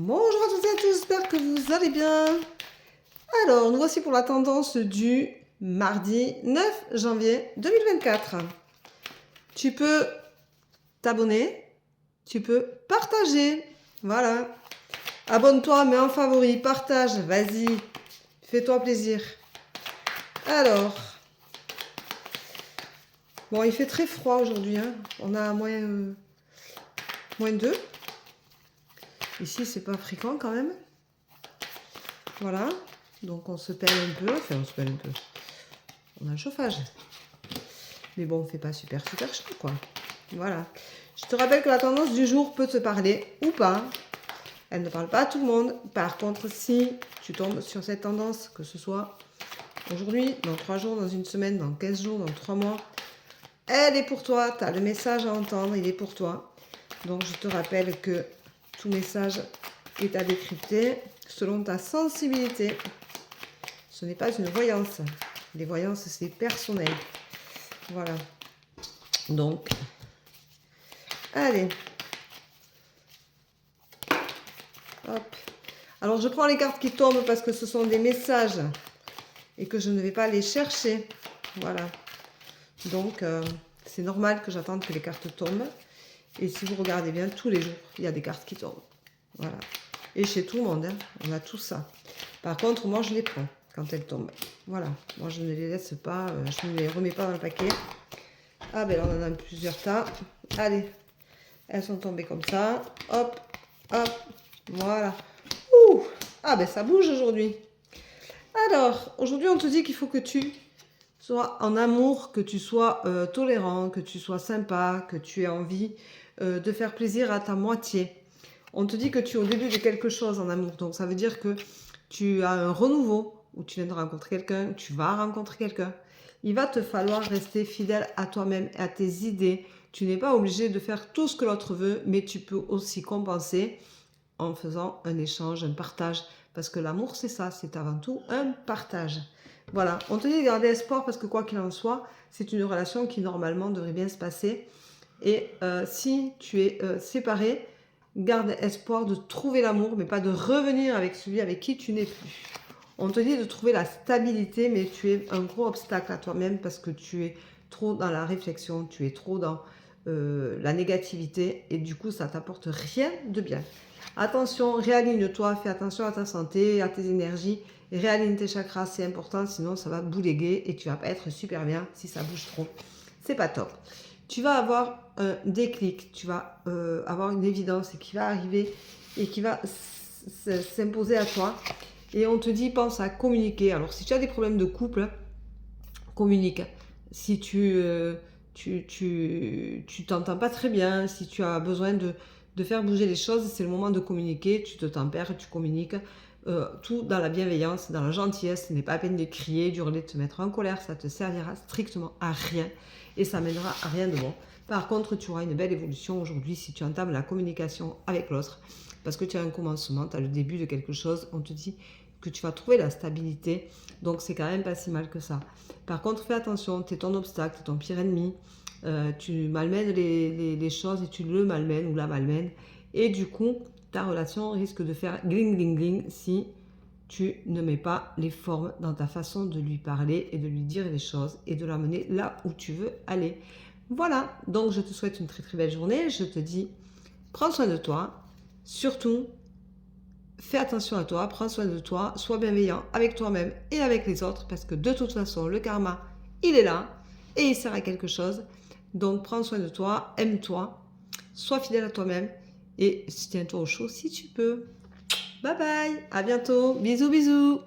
Bonjour à toutes et à tous, j'espère que vous allez bien. Alors, nous voici pour la tendance du mardi 9 janvier 2024. Tu peux t'abonner, tu peux partager. Voilà. Abonne-toi, mets en favori, partage, vas-y, fais-toi plaisir. Alors, bon, il fait très froid aujourd'hui, hein. On a moins 2. Ici, c'est pas fréquent quand même. Voilà. Donc, on se pèle un peu. Enfin, on se pèle un peu. On a le chauffage. Mais bon, on ne fait pas super chaud, quoi. Voilà. Je te rappelle que la tendance du jour peut te parler ou pas. Elle ne parle pas à tout le monde. Par contre, si tu tombes sur cette tendance, que ce soit aujourd'hui, dans 3 jours, dans une semaine, dans 15 jours, dans 3 mois, elle est pour toi. Tu as le message à entendre, il est pour toi. Donc, je te rappelle que tout message est à décrypter selon ta sensibilité. Ce n'est pas une voyance. Les voyances, c'est personnel. Voilà. Donc, allez. Hop. Alors, je prends les cartes qui tombent parce que ce sont des messages et que je ne vais pas les chercher. Voilà. Donc, c'est normal que j'attende que les cartes tombent. Et si vous regardez bien, tous les jours, il y a des cartes qui tombent. Voilà. Et chez tout le monde, hein, on a tout ça. Par contre, moi, je les prends quand elles tombent. Voilà. Moi, je ne les laisse pas, je ne les remets pas dans le paquet. Ah, ben là, on en a plusieurs tas. Allez. Elles sont tombées comme ça. Hop, hop. Voilà. Ouh. Ah, ben ça bouge aujourd'hui. Alors, aujourd'hui, on te dit qu'il faut que tu sois en amour, que tu sois tolérant, que tu sois sympa, que tu aies envie de faire plaisir à ta moitié. On te dit que tu es au début de quelque chose en amour. Donc, ça veut dire que tu as un renouveau, où tu viens de rencontrer quelqu'un, tu vas rencontrer quelqu'un. Il va te falloir rester fidèle à toi-même et à tes idées. Tu n'es pas obligé de faire tout ce que l'autre veut, mais tu peux aussi compenser en faisant un échange, un partage. Parce que l'amour, c'est ça, c'est avant tout un partage. Voilà, on te dit de garder espoir parce que quoi qu'il en soit, c'est une relation qui normalement devrait bien se passer. Et si tu es séparé, garde espoir de trouver l'amour, mais pas de revenir avec celui avec qui tu n'es plus. On te dit de trouver la stabilité, mais tu es un gros obstacle à toi-même parce que tu es trop dans la réflexion, tu es trop dans la négativité et du coup, ça t'apporte rien de bien. Attention, réaligne-toi, fais attention à ta santé, à tes énergies, réaligne tes chakras, c'est important, sinon ça va bouléguer et tu vas pas être super bien si ça bouge trop. C'est pas top. Tu vas avoir un déclic, tu vas avoir une évidence qui va arriver et qui va s'imposer à toi. Et on te dit, pense à communiquer. Alors, si tu as des problèmes de couple, communique. Si tu t'entends pas très bien, si tu as besoin de faire bouger les choses, c'est le moment de communiquer. Tu te tempères, tu communiques. Tout dans la bienveillance, dans la gentillesse. Ce n'est pas à peine de crier, d'hurler, de te mettre en colère. Ça te servira strictement à rien et ça mènera à rien de bon. Par contre, tu auras une belle évolution aujourd'hui si tu entames la communication avec l'autre. Parce que tu as un commencement, tu as le début de quelque chose. On te dit que tu vas trouver la stabilité. Donc, c'est quand même pas si mal que ça. Par contre, fais attention, tu es ton obstacle, tu es ton pire ennemi. Tu malmènes les choses et tu le malmènes ou la malmènes. Et du coup, ta relation risque de faire gling gling gling si tu ne mets pas les formes dans ta façon de lui parler et de lui dire les choses et de l'amener là où tu veux aller. Voilà, donc je te souhaite une très très belle journée. Je te dis, prends soin de toi. Surtout, fais attention à toi, prends soin de toi, sois bienveillant avec toi-même et avec les autres parce que de toute façon, le karma, il est là et il sert à quelque chose. Donc, prends soin de toi, aime-toi, sois fidèle à toi-même et tiens-toi au chaud si tu peux. Bye bye, à bientôt, bisous bisous.